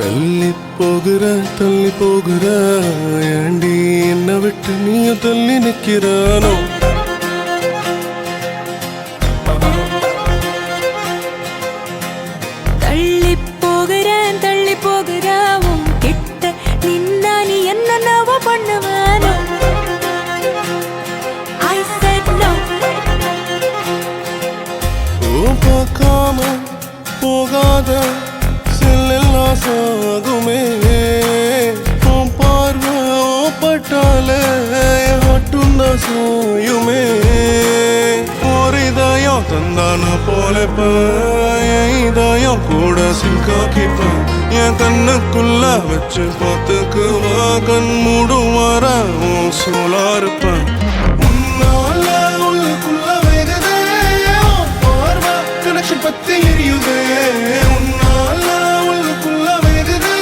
தள்ளி போகிற ஏண்டி என்ன விட்டு நீயும் தள்ளி நிக்கிறானோ தள்ளி போகிற உன் கிட்ட நின்னா நீ என்னவோ பண்ணுவானோ I said no. பார்க்காம போகாத செல்லெல்லாம் சாகுமே பார்வை பட்டாலே மட்டும் தான் சாயுமே ஒரு இதயம் தந்தான போலப்ப என் இதயம் கூட சிங்காக்கிப்பேன் என் கண்ணுக்குள்ள வச்சு பார்த்துக்குவா கண் மூடும் வர உன் சோலா இருப்பேன் பத்தி எரியுதே உன்னால உள்ளுக்குள்ள வேகுதே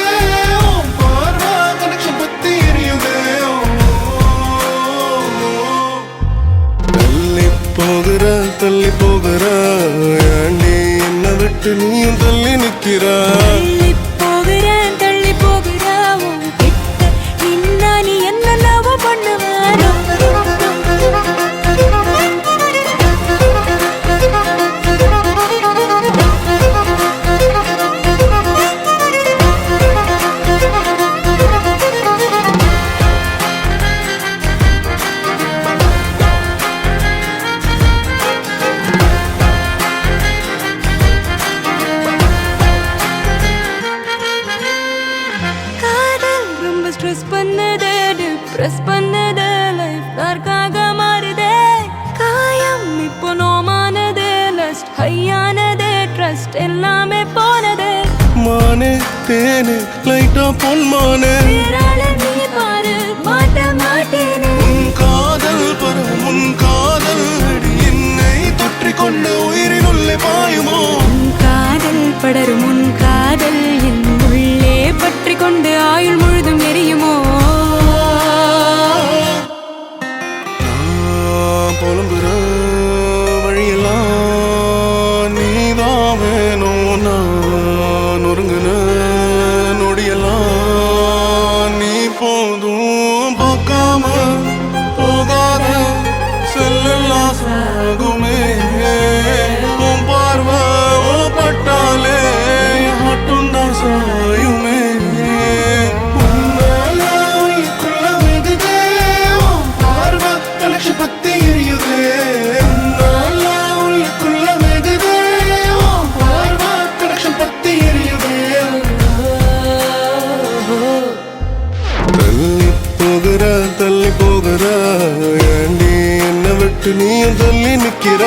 பார்வா கனெக்ஷன் பத்தி எரியுதே தள்ளி போகிற ஏண்டி என்ன விட்டு நீயும் தள்ளி நிக்கிறா தள்ளி போகிற உன் கிட்ட நின்னா நீ என்னவோ பண்ணுவானோ ஸ்ட்ரெஸ் பண்ணதே டிப்ரெஸ் பண்ணதே லைஃப் டார்க்காக மாறுதே காயம் இப்போ நோமானதே லஸ்ட் ஹையானதே ட்ரஸ்ட் எல்லாமே போனதே மானே தேனே லைட்டா பொன்மானே நீ பாரு மாட்ட மாட்டேனே உன் காதல் பரம் உன் காதல் அடி என்னை தொற்றிக் கொண்டு உயிரின் உள்ளே பாயுமோ உன் காதல் படரும் உன் காதல் என் உள்ளே பற்றி கொண்டு ஆயுள் முழுதும் எரியுமோ புலம்புற வழியெல்லாம் நீதான் வேணும் நான் ஒருங்குன நொடியெல்லாம் நீ போதும் பார்க்காம போகாத செல்லெல்லாம் சாகுமே உன் பார்வை பட்டாலே மட்டும் தான் சாயுமே பத்தி எரியுதே உள்ளுக்குள்ள வெகுதே பார்வா கனெக்ஷன் பத்தி எரியுதே தள்ளி போகிற ஏண்டி என்ன விட்டு நீயும் தள்ளி நிக்கிற